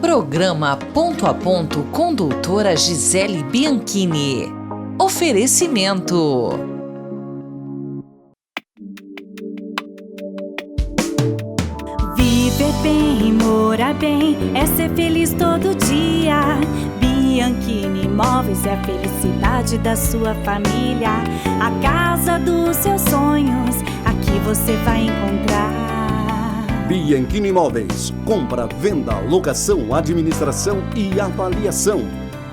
Programa Ponto a Ponto com doutora Gisele Bianchini. Oferecimento. Viver bem, morar bem, é ser feliz todo dia. Bianchini Imóveis é a felicidade da sua família. A casa dos seus sonhos, aqui você vai encontrar. Bianchini Imóveis, compra, venda, locação, administração e avaliação.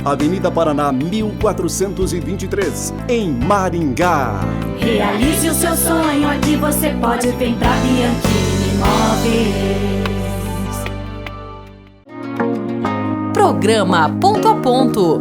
Avenida Paraná 1423, em Maringá. Realize o seu sonho, aqui você pode vir pra Bianchini Imóveis. Programa Ponto a Ponto.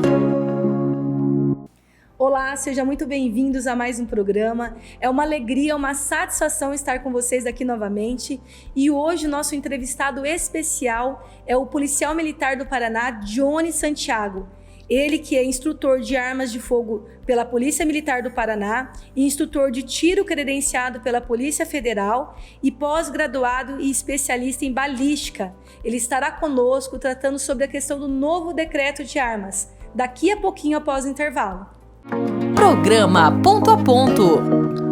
Olá, sejam muito bem-vindos a mais um programa. É uma alegria, uma satisfação estar com vocês aqui novamente. E hoje o nosso entrevistado especial é o policial militar do Paraná, Johnny Santiago. Ele que é instrutor de armas de fogo pela Polícia Militar do Paraná, e instrutor de tiro credenciado pela Polícia Federal e pós-graduado e especialista em balística. Ele estará conosco tratando sobre a questão do novo decreto de armas, daqui a pouquinho após o intervalo. Programa Ponto a Ponto.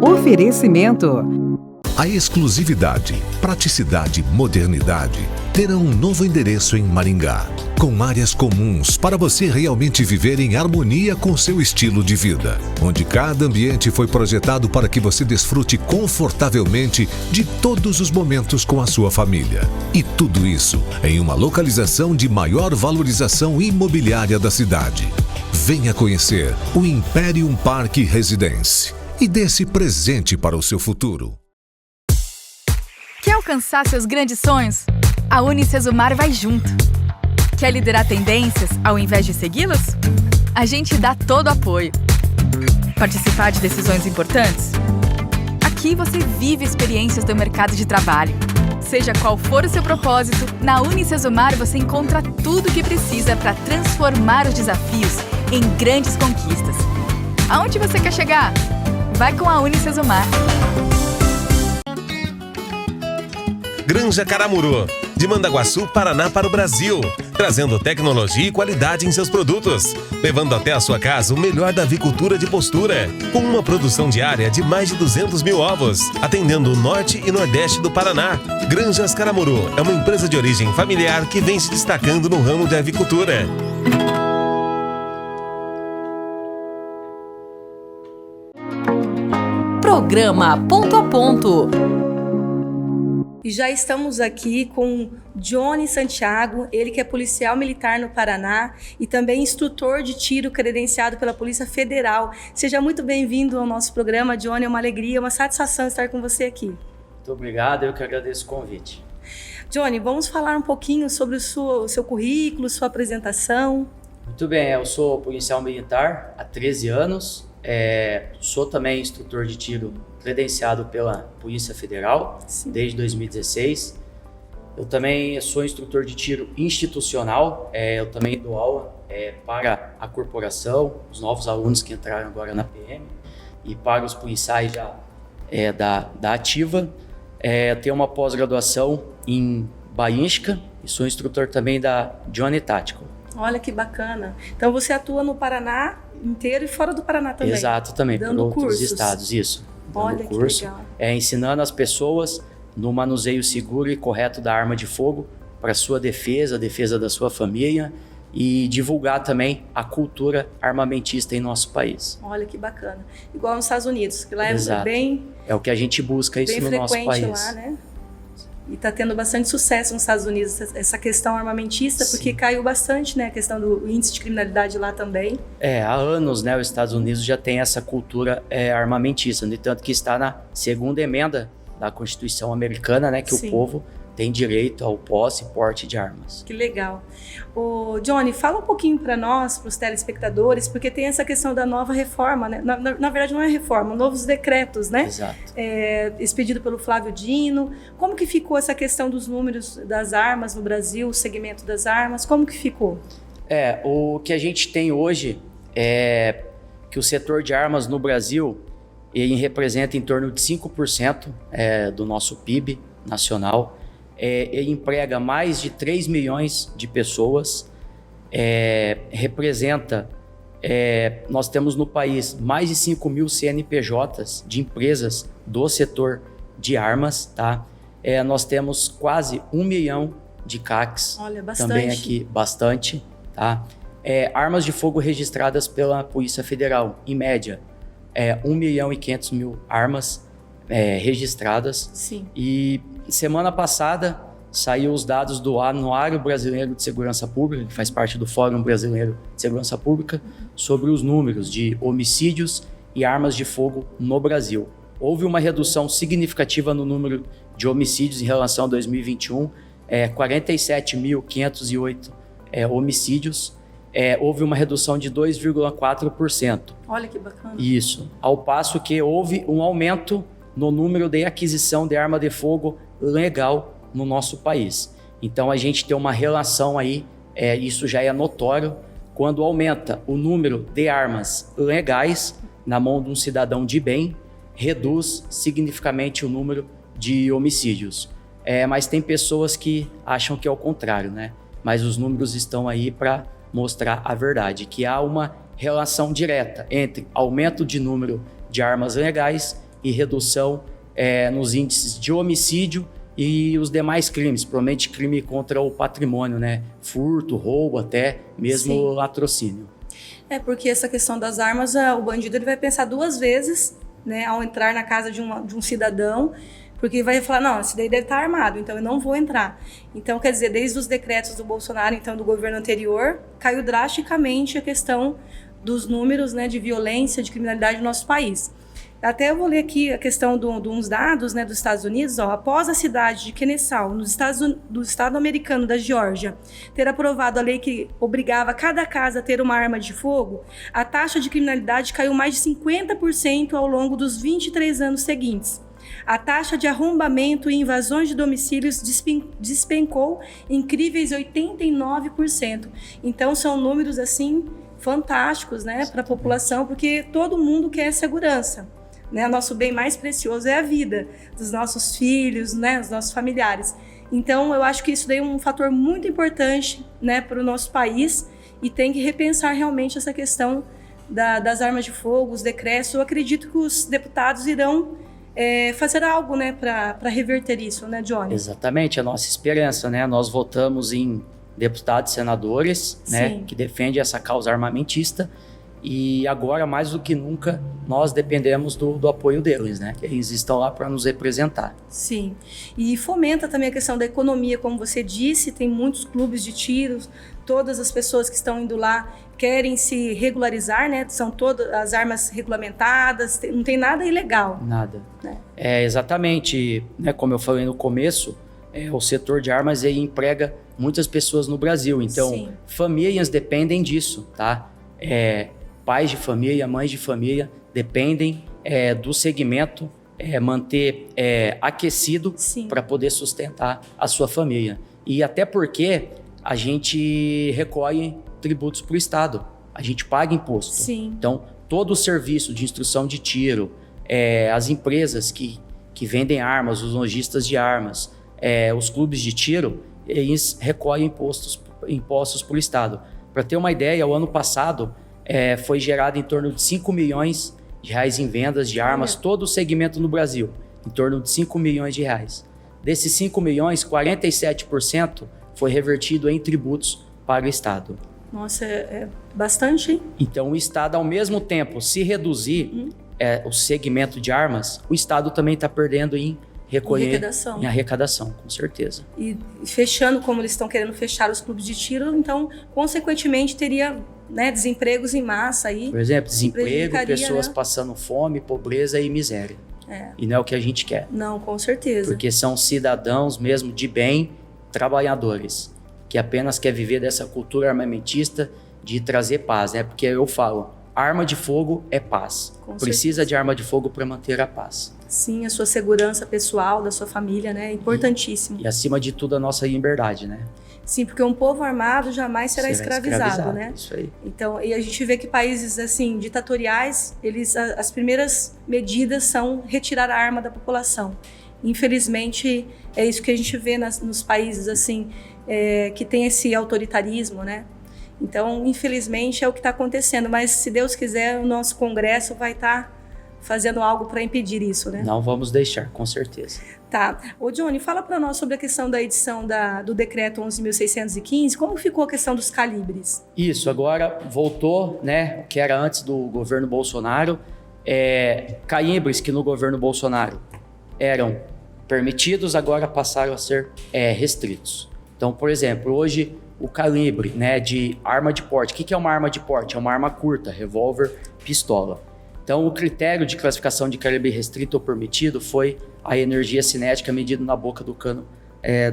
Oferecimento. A exclusividade, praticidade e modernidade terão um novo endereço em Maringá, com áreas comuns para você realmente viver em harmonia com seu estilo de vida, onde cada ambiente foi projetado para que você desfrute confortavelmente de todos os momentos com a sua família. E tudo isso em uma localização de maior valorização imobiliária da cidade. Venha conhecer o Imperium Park Residence e dê-se presente para o seu futuro. Quer alcançar seus grandes sonhos? A Unicesumar vai junto. Quer liderar tendências ao invés de segui-las? A gente dá todo o apoio. Participar de decisões importantes? Aqui você vive experiências do mercado de trabalho. Seja qual for o seu propósito, na Unicesumar você encontra tudo o que precisa para transformar os desafios em grandes conquistas. Aonde você quer chegar? Vai com a Unicesumar. Granja Caramuru, de Mandaguaçu, Paraná para o Brasil, trazendo tecnologia e qualidade em seus produtos, levando até a sua casa o melhor da avicultura de postura, com uma produção diária de mais de 200 mil ovos, atendendo o norte e nordeste do Paraná. Granjas Caramuru é uma empresa de origem familiar que vem se destacando no ramo de avicultura. Programa Ponto a Ponto. E já estamos aqui com Johnny Santiago, ele que é policial militar no Paraná e também instrutor de tiro credenciado pela Polícia Federal. Seja muito bem-vindo ao nosso programa, Johnny. É uma alegria, uma satisfação estar com você aqui. Muito obrigado, eu que agradeço o convite. Johnny, vamos falar um pouquinho sobre o seu currículo, sua apresentação. Muito bem, eu sou policial militar há 13 anos, sou também instrutor de tiro credenciado pela Polícia Federal. Sim. Desde 2016. Eu também sou instrutor de tiro institucional, eu também dou aula para a corporação, os novos alunos que entraram agora na PM e para os policiais já da ativa. Tenho uma pós-graduação em balística e sou instrutor também da Johnny Tactical. Olha que bacana. Então você atua no Paraná inteiro e fora do Paraná também? Exato, também, dando por outros cursos. estados, isso. Olha que legal. Ensinando as pessoas no manuseio seguro e correto da arma de fogo para sua defesa, a defesa da sua família e divulgar também a cultura armamentista em nosso país. Olha que bacana. Igual nos Estados Unidos, que lá Exato. É o que a gente busca isso no nosso país. Bem frequente lá, né? E está tendo bastante sucesso nos Estados Unidos essa questão armamentista, porque caiu bastante, né? A questão do índice de criminalidade lá também. Há anos, né? Os Estados Unidos já tem essa cultura armamentista, no tanto que está na segunda emenda da Constituição Americana, né? Que Sim. O povo tem direito ao posse e porte de armas. Que legal. Ô, Johnny, fala um pouquinho para nós, para os telespectadores, porque tem essa questão da nova reforma, né? Na verdade não é reforma, novos decretos, né? Exato. Expedido pelo Flávio Dino. Como que ficou essa questão dos números das armas no Brasil, o segmento das armas, como que ficou? O que a gente tem hoje é que o setor de armas no Brasil, ele representa em torno de 5% do nosso PIB nacional. ele emprega mais de 3 milhões de pessoas, representa, nós temos no país mais de 5 mil CNPJs de empresas do setor de armas, tá? Nós temos quase 1 milhão de CACs. Olha, bastante. Também aqui, bastante, tá? Armas de fogo registradas pela Polícia Federal, em média, 1 milhão e 500 mil armas registradas. Sim. E semana passada saiu os dados do Anuário Brasileiro de Segurança Pública, que faz parte do Fórum Brasileiro de Segurança Pública, sobre os números de homicídios e armas de fogo no Brasil. Houve uma redução significativa no número de homicídios em relação a 2021, 47.508 homicídios. Houve uma redução de 2,4%. Olha que bacana. Isso. Ao passo que houve um aumento no número de aquisição de arma de fogo legal no nosso país. Então a gente tem uma relação aí, isso já é notório, quando aumenta o número de armas legais na mão de um cidadão de bem, reduz significativamente o número de homicídios. Mas tem pessoas que acham que é o contrário, né? Mas os números estão aí para mostrar a verdade, que há uma relação direta entre aumento de número de armas legais e redução nos índices de homicídio e os demais crimes, provavelmente crime contra o patrimônio, né? Furto, roubo, até mesmo Sim. latrocínio. Porque essa questão das armas, o bandido ele vai pensar 2 vezes, né, ao entrar na casa de um cidadão, porque vai falar, não, esse daí deve estar armado, então eu não vou entrar. Então, quer dizer, desde os decretos do Bolsonaro, então do governo anterior, caiu drasticamente a questão dos números, né, de violência, de criminalidade no nosso país. Até eu vou ler aqui a questão de uns dados, né, dos Estados Unidos. Após a cidade de Kennesaw, do estado americano da Geórgia, ter aprovado a lei que obrigava cada casa a ter uma arma de fogo, a taxa de criminalidade caiu mais de 50% ao longo dos 23 anos seguintes. A taxa de arrombamento e invasões de domicílios despencou incríveis 89%. Então são números assim fantásticos, né, para a população, porque todo mundo quer segurança. Né? Nosso bem mais precioso é a vida dos nossos filhos, né, dos nossos familiares. Então, eu acho que isso daí é um fator muito importante, né, para o nosso país, e tem que repensar realmente essa questão das armas de fogo, os decretos. Eu acredito que os deputados irão fazer algo, né, para reverter isso, né, Johnny? Exatamente, a nossa esperança, né? Nós votamos em deputados e senadores, né, que defendem essa causa armamentista. E agora, mais do que nunca, nós dependemos do apoio deles, né? Eles estão lá para nos representar. Sim. E fomenta também a questão da economia, como você disse, tem muitos clubes de tiros, todas as pessoas que estão indo lá querem se regularizar, né? São todas as armas regulamentadas, não tem nada ilegal. Nada. Né? Exatamente, né? Como eu falei no começo, o setor de armas ele emprega muitas pessoas no Brasil. Então, Sim. famílias dependem disso, tá? Pais de família, mães de família dependem do segmento manter aquecido para poder sustentar a sua família. E até porque a gente recolhe tributos para o Estado, a gente paga imposto. Sim. Então, todo o serviço de instrução de tiro, as empresas que vendem armas, os lojistas de armas, os clubes de tiro, eles recolhem impostos para o Estado. Para ter uma ideia, o ano passado foi gerado em torno de 5 milhões de reais em vendas de armas, todo o segmento no Brasil, em torno de 5 milhões de reais. Desses 5 milhões, 47% foi revertido em tributos para o Estado. Nossa, é bastante, hein? Então, o Estado, ao mesmo tempo, se reduzir o segmento de armas, o Estado também está perdendo em recolher em arrecadação, com certeza. E fechando, como eles estão querendo fechar os clubes de tiro, então, consequentemente, teria, né, desempregos em massa aí. Por exemplo, desemprego, pessoas, né, passando fome, pobreza e miséria. E não é o que a gente quer. Não, com certeza. Porque são cidadãos mesmo de bem, trabalhadores, que apenas quer viver dessa cultura armamentista de trazer paz, né? Porque eu falo, arma de fogo é paz. Precisa de arma de fogo para manter a paz. Sim, a sua segurança pessoal, da sua família, né? É importantíssimo. E acima de tudo, a nossa liberdade, né? Sim, porque um povo armado jamais será escravizado, né? Isso aí. Então, e a gente vê que países, assim, ditatoriais, as primeiras medidas são retirar a arma da população. Infelizmente, é isso que a gente vê nos países assim, que tem esse autoritarismo, né? Então, infelizmente, é o que está acontecendo. Mas, se Deus quiser, o nosso Congresso vai estar fazendo algo para impedir isso, né? Não vamos deixar, com certeza. Tá. Ô, Johnny, fala para nós sobre a questão da edição do decreto 11.615. Como ficou a questão dos calibres? Isso, agora voltou, né? O que era antes do governo Bolsonaro. Calibres que no governo Bolsonaro eram permitidos, agora passaram a ser restritos. Então, por exemplo, hoje o calibre, né, de arma de porte. O que é uma arma de porte? É uma arma curta, revólver, pistola. Então, o critério de classificação de calibre restrito ou permitido foi a energia cinética medida na boca do cano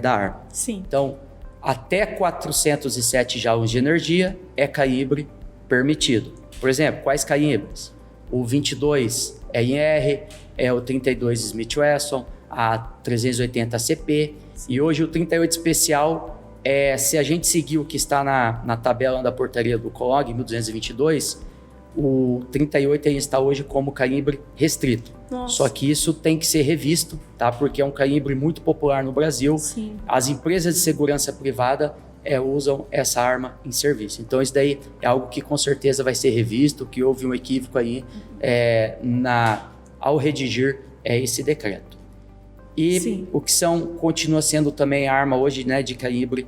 da arma. Sim. Então, até 407 joules de energia é calibre permitido. Por exemplo, quais calibres? O 22 ER, o 32 Smith Wesson, a 380 CP. Sim. E hoje o 38 especial, se a gente seguir o que está na tabela da portaria do COLOG 1222, o 38 ainda está hoje como calibre restrito. Nossa. Só que isso tem que ser revisto, tá? Porque é um calibre muito popular no Brasil. Sim. As empresas de segurança privada usam essa arma em serviço. Então isso daí é algo que com certeza vai ser revisto, que houve um equívoco aí ao redigir esse decreto. E Sim. o que continua sendo também a arma hoje, né, de calibre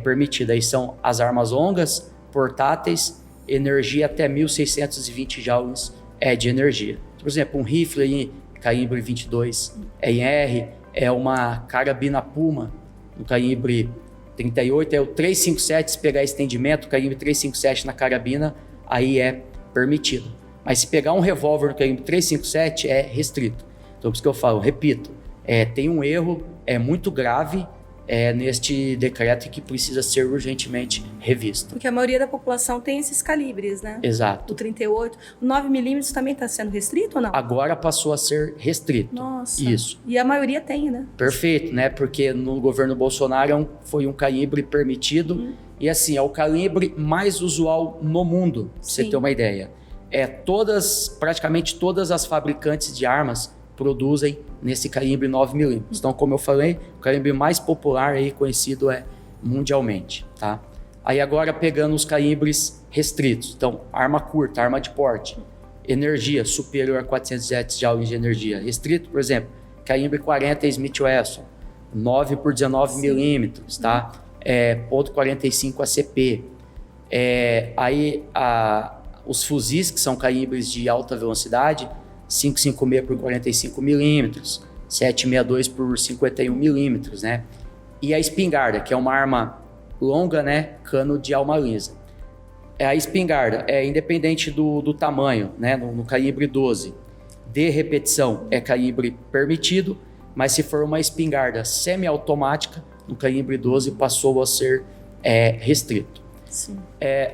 permitida. Aí são as armas longas, portáteis, energia até 1.620 joules de energia. Por exemplo, um rifle aí, calibre 22 ER, uma carabina Puma, no calibre 38, o 357, se pegar estendimento, calibre 357 na carabina, aí é permitido. Mas se pegar um revólver no calibre 357, é restrito. Então, por isso que eu falo, repito, tem um erro muito grave neste decreto que precisa ser urgentemente revisto. Porque a maioria da população tem esses calibres, né? Exato. O 38. O 9mm também está sendo restrito ou não? Agora passou a ser restrito. Nossa. Isso. E a maioria tem, né? Perfeito, né? Porque no governo Bolsonaro foi um calibre permitido. E assim, é o calibre mais usual no mundo, pra você ter uma ideia. Praticamente todas as fabricantes de armas produzem nesse calibre 9mm. Então, como eu falei, o calibre mais popular aí conhecido mundialmente, tá? Aí agora pegando os calibres restritos. Então, arma curta, arma de porte, energia superior a 407 joules de energia. Restrito, por exemplo, calibre 40 Smith Wesson, 9 por 19mm, tá? Ponto .45 ACP. Os fuzis, que são calibres de alta velocidade, 5,56 por 45 milímetros, 7,62 por 51 milímetros, né? E a espingarda, que é uma arma longa, né? Cano de alma lisa. A espingarda é independente do tamanho, né? No calibre 12. De repetição é calibre permitido, mas se for uma espingarda semiautomática, no calibre 12 passou a ser restrito. Sim.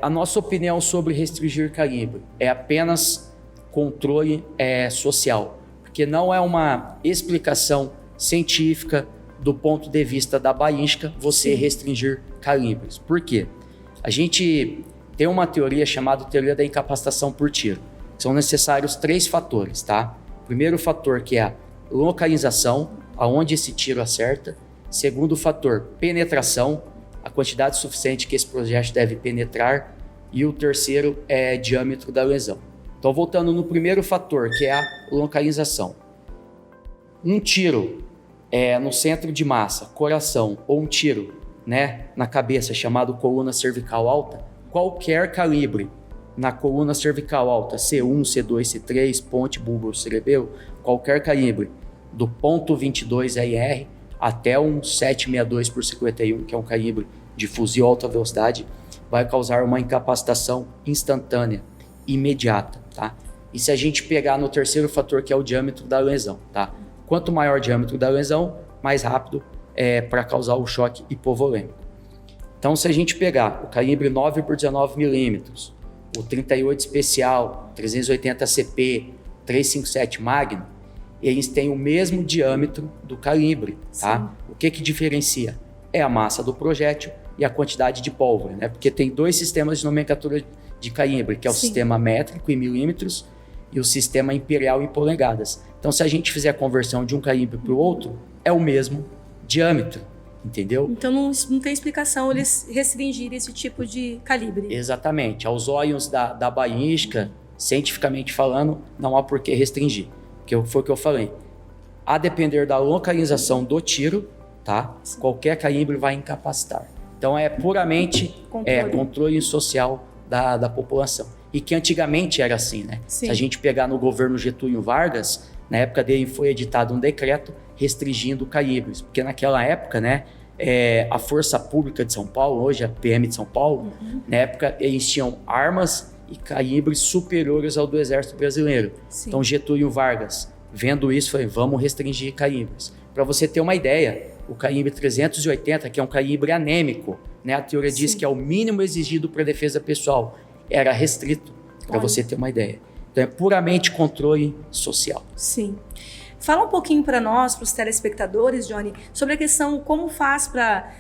A nossa opinião sobre restringir calibre é apenas controle social, porque não é uma explicação científica do ponto de vista da balística você restringir calibres. Por quê? A gente tem uma teoria chamada teoria da incapacitação por tiro. São necessários 3 fatores, tá? Primeiro fator, que é a localização, aonde esse tiro acerta. Segundo fator, penetração, a quantidade suficiente que esse projétil deve penetrar. E o terceiro é diâmetro da lesão. Então, voltando no primeiro fator, que é a localização. Um tiro no centro de massa, coração, ou um tiro, né, na cabeça, chamado coluna cervical alta, qualquer calibre na coluna cervical alta, C1, C2, C3, ponte, bulbo, cerebelo, qualquer calibre, do ponto .22 ER até um 7,62 por 51, que é um calibre de fuzil alta velocidade, vai causar uma incapacitação instantânea, imediata, tá? E se a gente pegar no terceiro fator, que é o diâmetro da lesão, tá? Quanto maior o diâmetro da lesão, mais rápido para causar o choque hipovolêmico. Então, se a gente pegar o calibre 9 por 19 milímetros, o 38 especial, 380 CP, 357 Magnum, eles têm o mesmo diâmetro do calibre, tá? O que diferencia? É a massa do projétil e a quantidade de pólvora, né? Porque tem 2 sistemas de nomenclatura de calibre, que é o sistema métrico em milímetros e o sistema imperial em polegadas. Então, se a gente fizer a conversão de um calibre para o outro, é o mesmo diâmetro, entendeu? Então não tem explicação eles restringirem esse tipo de calibre. Exatamente. Aos olhos da balística, cientificamente falando, não há por que restringir. Que foi o que eu falei. A depender da localização do tiro, tá? Qualquer calibre vai incapacitar. Então é puramente controle social da população. E que antigamente era assim, né? Sim. Se a gente pegar no governo Getúlio Vargas, na época dele foi editado um decreto restringindo calibres, porque naquela época, né, a Força Pública de São Paulo, hoje a PM de São Paulo, na época eles tinham armas e calibres superiores ao do Exército Brasileiro. Sim. Então Getúlio Vargas, vendo isso, falou, vamos restringir calibres. Para você ter uma ideia, o calibre 380, que é um calibre anêmico, né, a teoria diz que é o mínimo exigido para defesa pessoal, era restrito, para você ter uma ideia. Então é puramente controle social. Sim. Fala um pouquinho para nós, para os telespectadores, Johnny, sobre a questão como faz para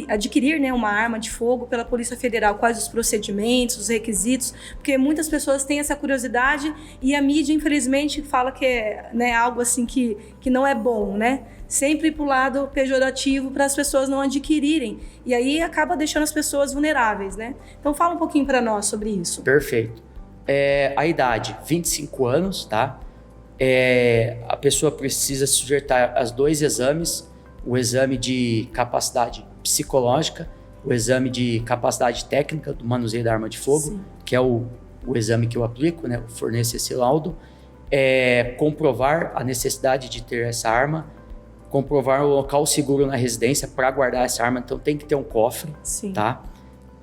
adquirir, né, uma arma de fogo pela Polícia Federal, quais os procedimentos, os requisitos, porque muitas pessoas têm essa curiosidade e a mídia, infelizmente, fala que é, né, algo assim que não é bom, né? Sempre para o lado pejorativo para as pessoas não adquirirem. E aí acaba deixando as pessoas vulneráveis, né? Então fala um pouquinho para nós sobre isso. Perfeito. A idade, 25 anos, tá? A pessoa precisa se sujeitar a 2 exames, o exame de capacidade psicológica, o exame de capacidade técnica do manuseio da arma de fogo, Sim. que é o exame que eu aplico, né? Forneço esse laudo, comprovar a necessidade de ter essa arma, comprovar o local seguro na residência para guardar essa arma, então tem que ter um cofre, Sim. tá?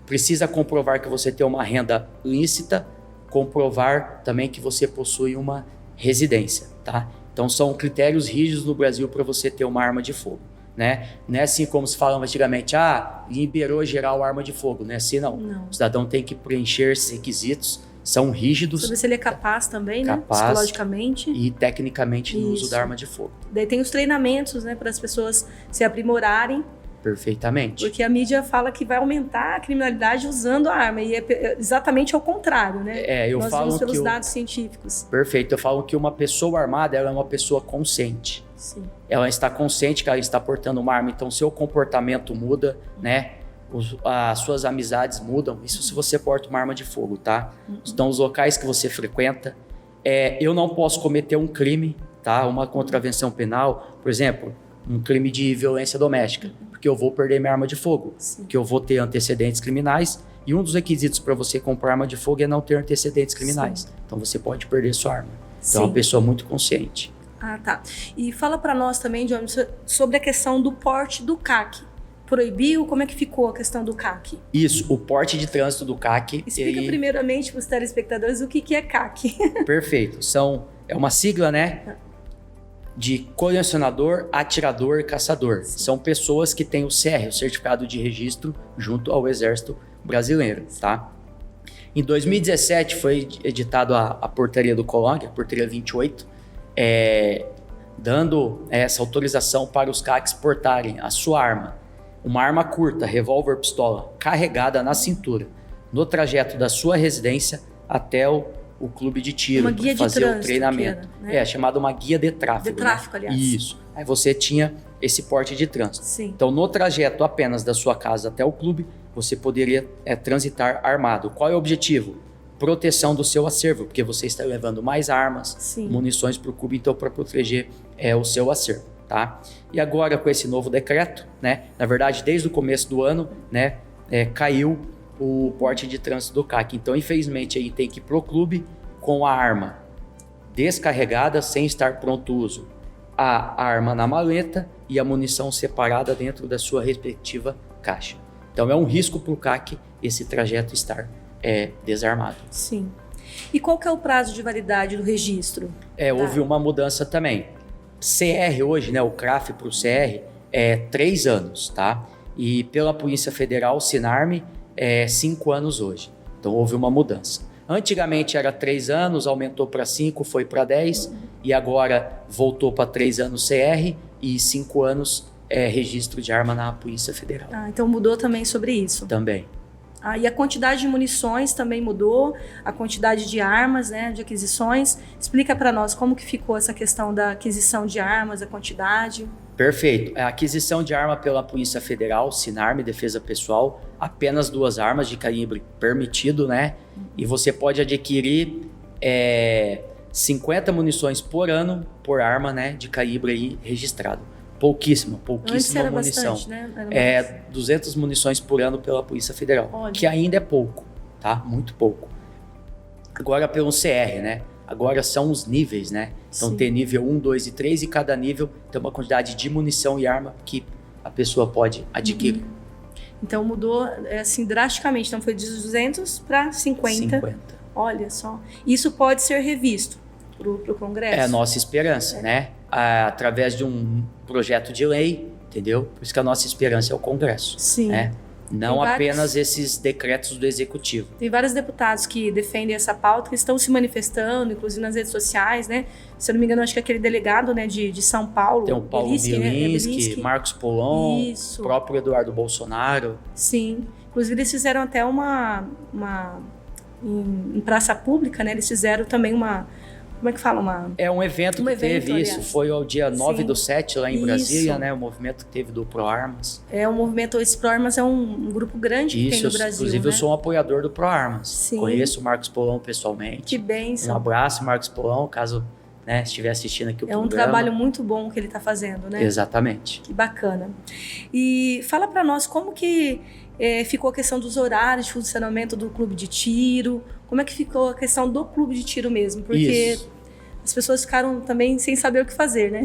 Precisa comprovar que você tem uma renda lícita, comprovar também que você possui uma residência, tá? Então são critérios rígidos no Brasil para você ter uma arma de fogo, né? Não é assim como se falava antigamente, liberou geral arma de fogo, não é assim não. O cidadão tem que preencher esses requisitos, são rígidos. Saber se ele é capaz também, capaz, né? Psicologicamente. E tecnicamente no uso da arma de fogo. Daí tem os treinamentos, né? Para as pessoas se aprimorarem. Perfeitamente. Porque a mídia fala que vai aumentar a criminalidade usando a arma, e é exatamente ao contrário, né? Eu Nós falo vimos pelos dados científicos. Perfeito, eu falo que uma pessoa armada, ela é uma pessoa consciente. Sim. Ela está consciente que ela está portando uma arma, então seu comportamento muda, né? As suas amizades mudam, isso se você porta uma arma de fogo, tá? Então os locais que você frequenta, eu não posso cometer um crime, tá? Uma contravenção penal, por exemplo, um crime de violência doméstica, porque eu vou perder minha arma de fogo, que eu vou ter antecedentes criminais, e um dos requisitos para você comprar arma de fogo é não ter antecedentes criminais. Sim. Então você pode perder sua arma. Então é uma pessoa muito consciente. Tá. E fala para nós também, John, sobre a questão do porte do CAC. Proibiu? Como é que ficou a questão do CAC? Isso, o porte de trânsito do CAC... Explica primeiramente para os telespectadores o que é CAC. Perfeito. É uma sigla, né? De colecionador, atirador e caçador. Sim. São pessoas que têm o CR, o Certificado de Registro, junto ao Exército Brasileiro, tá? Em 2017 foi editado a portaria do COLOG, a portaria 28, dando essa autorização para os CACs portarem a sua arma, uma arma curta, revólver pistola, carregada na cintura, no trajeto da sua residência até o clube de tiro, para fazer o treinamento. Né? Chamado uma guia de tráfego. De tráfego, aliás. Isso. Aí você tinha esse porte de trânsito. Sim. Então, no trajeto apenas da sua casa até o clube, você poderia transitar armado. Qual é o objetivo? Proteção do seu acervo, porque você está levando mais armas, Sim. munições para o clube, então para proteger o seu acervo. Tá? E agora, com esse novo decreto, né, na verdade, desde o começo do ano, né, caiu o porte de trânsito do CAC. Então, infelizmente, aí tem que ir pro clube com a arma descarregada, sem estar pronto uso, a arma na maleta e a munição separada dentro da sua respectiva caixa. Então, é um risco pro CAC esse trajeto estar desarmado. Sim. E qual que é o prazo de validade do registro? Houve uma mudança também. CR hoje, né, o CRAF pro CR é 3 anos, tá? E pela Polícia Federal, Sinarme, 5 anos hoje. Então houve uma mudança. Antigamente era 3 anos, aumentou para 5, foi para 10 e agora voltou para 3 anos CR e 5 anos registro de arma na Polícia Federal. Então mudou também sobre isso. Também. E a quantidade de munições também mudou, a quantidade de armas, né, de aquisições. Explica para nós como que ficou essa questão da aquisição de armas, a quantidade. Perfeito. A aquisição de arma pela Polícia Federal, Sinarme, Defesa Pessoal, apenas 2 armas de calibre permitido, né? E você pode adquirir 50 munições por ano por arma, né, de calibre aí registrado. Pouquíssima era munição. Bastante, né? 200 munições por ano pela Polícia Federal, Olha. que ainda é pouco, tá? Muito pouco. Agora pelo CR, né? Agora são os níveis, né? Então Sim. tem nível 1, 2 e 3 e cada nível tem uma quantidade de munição e arma que a pessoa pode adquirir. Então mudou assim drasticamente, então foi de 200 para 50. Olha só. Isso pode ser revisto pro Congresso? É a nossa esperança, né? Através de um projeto de lei, entendeu? Por isso que a nossa esperança é o Congresso. Sim. Né? Não apenas esses decretos do Executivo. Tem vários deputados que defendem essa pauta, que estão se manifestando, inclusive nas redes sociais, né? Se eu não me engano, acho que aquele delegado, né, de São Paulo. Tem o Paulo Bielinski, Marcos Polon, o próprio Eduardo Bolsonaro. Sim. Inclusive, eles fizeram até em praça pública, né? Eles fizeram também como é que fala? É um evento que teve aliás. isso, foi ao dia 9/7 lá em Brasília, Isso. né? O movimento que teve do ProArmas. É um movimento, esse ProArmas é um grupo grande que tem no Brasil, inclusive né? eu sou um apoiador do ProArmas. Sim. Conheço o Marcos Polon pessoalmente. Que bênção. Um abraço, Marcos Polon, caso estiver assistindo aqui o programa. É um trabalho muito bom que ele está fazendo, né? Exatamente. Que bacana. E fala para nós como que ficou a questão dos horários de funcionamento do clube de tiro, como é que ficou a questão do clube de tiro mesmo, porque as pessoas ficaram também sem saber o que fazer, né?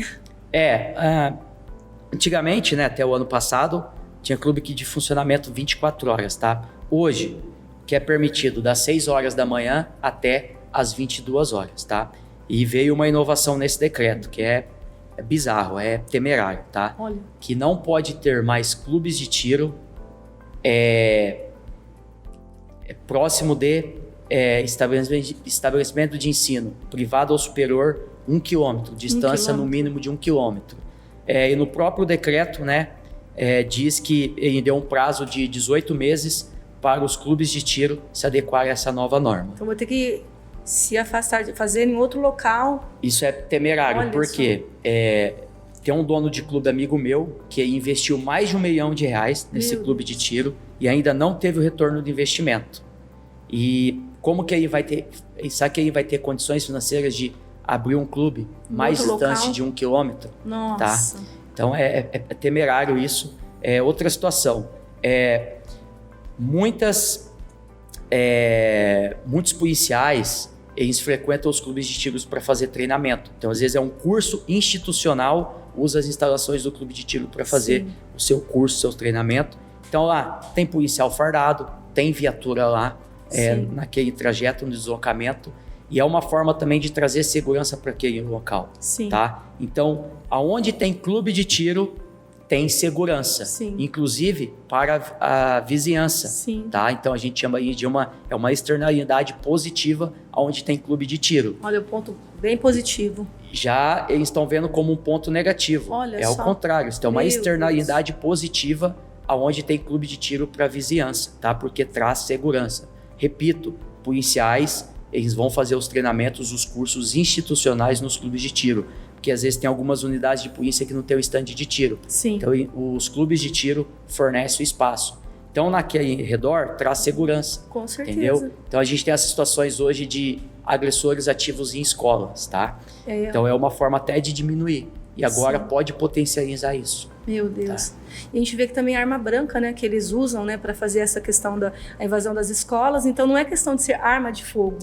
Antigamente, né, até o ano passado, tinha clube que de funcionamento 24 horas, tá? Hoje, que é permitido das 6 horas da manhã até as 22 horas, tá? E veio uma inovação nesse decreto, que é bizarro, é temerário, tá? Olha. Que não pode ter mais clubes de tiro próximo de estabelecimento de ensino privado ou superior 1 quilômetro, distância no mínimo de 1 quilômetro. E no próprio decreto, né, diz que ele deu um prazo de 18 meses para os clubes de tiro se adequarem a essa nova norma. Então vou ter que se afastar de fazer em outro local. Isso é temerário, porque tem um dono de clube amigo meu que investiu mais de R$1 milhão nesse clube de tiro e ainda não teve o retorno do investimento. E como que ele vai ter... Sabe que ele vai ter condições financeiras de abrir um clube mais distante de 1 quilômetro? Nossa. Tá? Então é temerário isso. Outra situação. Muitos policiais, eles frequentam os clubes de tiros para fazer treinamento. Então, às vezes, é um curso institucional, usa as instalações do clube de tiro para fazer o seu curso, seu treinamento. Então, lá tem policial fardado, tem viatura lá, naquele trajeto, no deslocamento. E é uma forma também de trazer segurança para aquele local. Sim. Tá? Então, aonde tem clube de tiro, tem segurança, inclusive para a vizinhança. Sim. Tá? Então a gente chama aí de uma externalidade positiva onde tem clube de tiro. Olha, o ponto bem positivo. Já eles estão vendo como um ponto negativo. Olha o contrário, isso tem uma externalidade positiva onde tem clube de tiro para a vizinhança, tá? Porque traz segurança. Repito, policiais, eles vão fazer os treinamentos, os cursos institucionais nos clubes de tiro. Porque às vezes tem algumas unidades de polícia que não tem o estande de tiro. Sim. Então os clubes de tiro fornecem o espaço. Então naquele redor traz segurança. Com certeza. Entendeu? Então a gente tem essas situações hoje de agressores ativos em escolas, tá? Então é uma forma até de diminuir. E agora pode potencializar isso. Meu Deus. Tá. E a gente vê que também a arma branca, né, que eles usam, né, para fazer essa questão da invasão das escolas. Então não é questão de ser arma de fogo.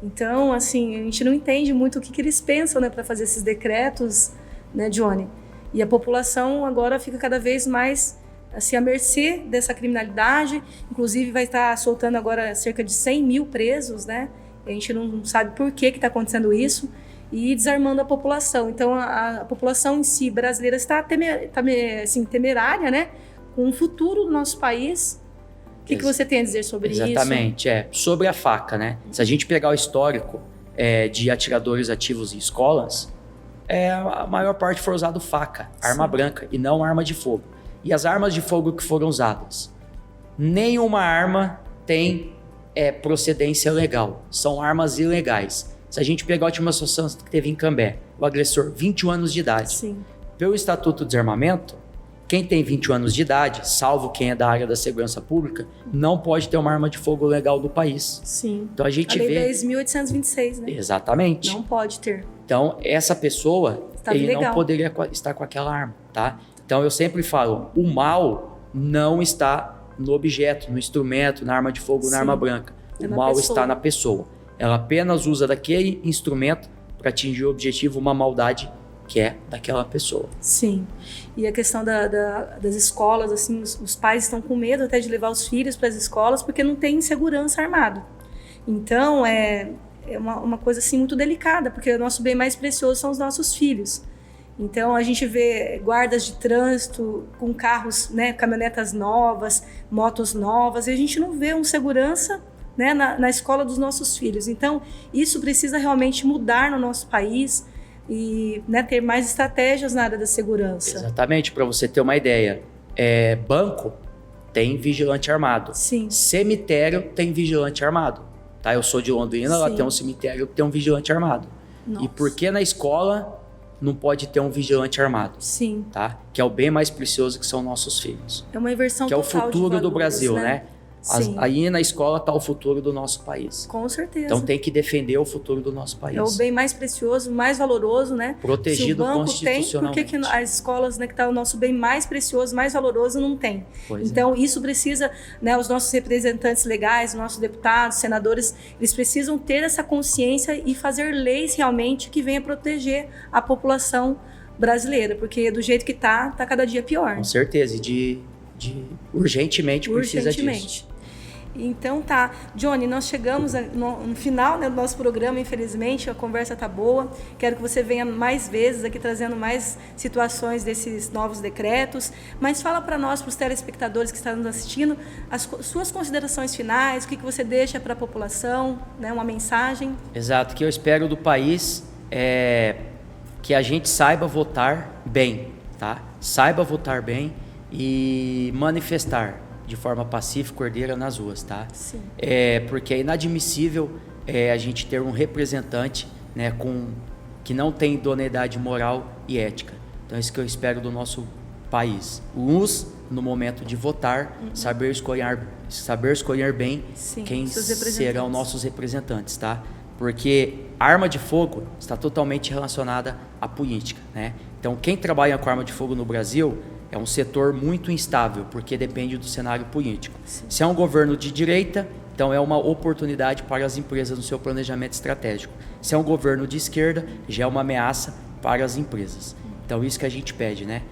Então, assim, a gente não entende muito o que eles pensam, né, para fazer esses decretos, né, Johnny? E a população agora fica cada vez mais, assim, à mercê dessa criminalidade. Inclusive, vai estar soltando agora cerca de 100 mil presos, né? A gente não sabe por que está acontecendo isso. E desarmando a população. Então, a população em si brasileira está temerária, né, com o futuro do nosso país. O que você tem a dizer sobre isso? Exatamente, sobre a faca, né? Se a gente pegar o histórico de atiradores ativos em escolas, a maior parte foi usado faca, arma branca, e não arma de fogo. E as armas de fogo que foram usadas? Nenhuma arma tem procedência legal, são armas ilegais. Se a gente pegar a última situação que teve em Cambé, o agressor, 21 anos de idade. Sim. Pelo Estatuto do Desarmamento, quem tem 21 anos de idade, salvo quem é da área da segurança pública, não pode ter uma arma de fogo legal do país. Sim. Então a gente Lei vê... 10.826, né? Exatamente. Não pode ter. Então, essa pessoa, ele ilegal. não poderia estar com aquela arma, tá? Então, eu sempre falo, o mal não está no objeto, no instrumento, na arma de fogo, na arma branca. O mal está na pessoa. Ela apenas usa daquele instrumento para atingir o objetivo, uma maldade que é daquela pessoa. Sim. E a questão das escolas, assim, os pais estão com medo até de levar os filhos para as escolas porque não tem segurança armado. Então, é uma coisa assim muito delicada, porque o nosso bem mais precioso são os nossos filhos. Então, a gente vê guardas de trânsito com carros, né, caminhonetas novas, motos novas, e a gente não vê um segurança, né, na escola dos nossos filhos. Então, isso precisa realmente mudar no nosso país e, né, ter mais estratégias na área da segurança. Exatamente, para você ter uma ideia. Banco tem vigilante armado. Sim. Cemitério tem vigilante armado. Tá? Eu sou de Londrina, lá tem um cemitério que tem um vigilante armado. Nossa. E por que na escola não pode ter um vigilante armado? Sim. Tá? Que é o bem mais precioso, que são nossos filhos. É uma inversão total. Que é o futuro de valores, do Brasil, né? Aí na escola está o futuro do nosso país. Com certeza. Então tem que defender o futuro do nosso país. É o bem mais precioso, mais valoroso, né? Protegido constitucionalmente. Se o banco tem, por que as escolas, né, que tá o nosso bem mais precioso, mais valoroso, não tem? Então isso precisa, né, os nossos representantes legais, nossos deputados, senadores, eles precisam ter essa consciência e fazer leis realmente que venham proteger a população brasileira, porque do jeito que tá cada dia pior. Com certeza, e urgentemente precisa disso. Então tá, Johnny, nós chegamos no final, né, do nosso programa, infelizmente, a conversa tá boa, quero que você venha mais vezes aqui trazendo mais situações desses novos decretos, mas fala para nós, para os telespectadores que estão nos assistindo, as suas considerações finais, o que você deixa para a população, né, uma mensagem. Exato, o que eu espero do país é que a gente saiba votar bem, tá? Saiba votar bem e manifestar de forma pacífica, ordeira nas ruas, tá? Sim. Porque é inadmissível a gente ter um representante, né, que não tem idoneidade moral e ética. Então é isso que eu espero do nosso país. Luz no momento de votar, saber escolher bem quem serão nossos representantes, tá? Porque a arma de fogo está totalmente relacionada à política, né? Então quem trabalha com arma de fogo no Brasil é um setor muito instável, porque depende do cenário político. Sim. Se é um governo de direita, então é uma oportunidade para as empresas no seu planejamento estratégico. Se é um governo de esquerda, já é uma ameaça para as empresas. Então isso que a gente pede, né?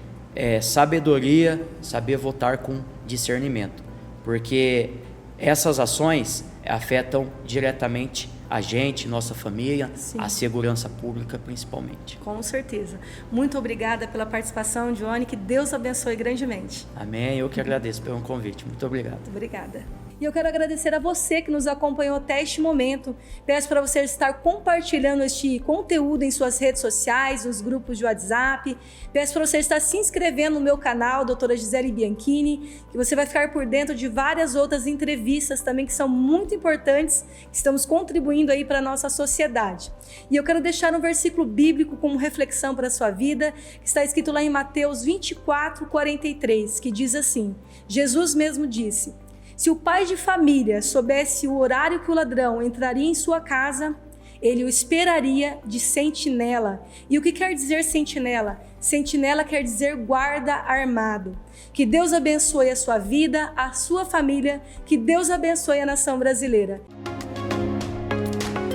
Sabedoria, saber votar com discernimento, porque essas ações afetam diretamente a gente, nossa família, a segurança pública principalmente. Com certeza. Muito obrigada pela participação, Johnny, que Deus abençoe grandemente. Amém, eu que agradeço pelo convite. Muito obrigado. Muito obrigada. E eu quero agradecer a você que nos acompanhou até este momento. Peço para você estar compartilhando este conteúdo em suas redes sociais, nos grupos de WhatsApp. Peço para você estar se inscrevendo no meu canal, doutora Gisele Bianchini, que você vai ficar por dentro de várias outras entrevistas também que são muito importantes, que estamos contribuindo aí para a nossa sociedade. E eu quero deixar um versículo bíblico como reflexão para a sua vida, que está escrito lá em Mateus 24:43, que diz assim: Jesus mesmo disse: se o pai de família soubesse o horário que o ladrão entraria em sua casa, ele o esperaria de sentinela. E o que quer dizer sentinela? Sentinela quer dizer guarda armado. Que Deus abençoe a sua vida, a sua família, que Deus abençoe a nação brasileira.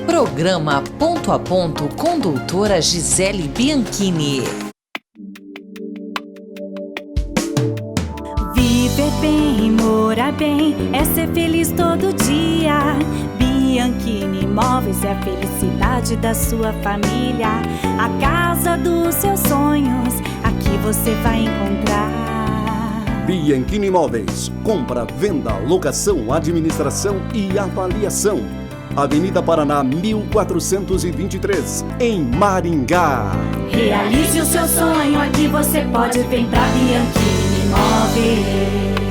Programa Ponto a Ponto com doutora Gisele Bianchini. Viver bem, morar bem, é ser feliz todo dia. Bianchini Imóveis é a felicidade da sua família. A casa dos seus sonhos, aqui você vai encontrar. Bianchini Imóveis. Compra, venda, locação, administração e avaliação. Avenida Paraná 1423, em Maringá. Realize o seu sonho, aqui você pode vir pra Bianchini Imóveis.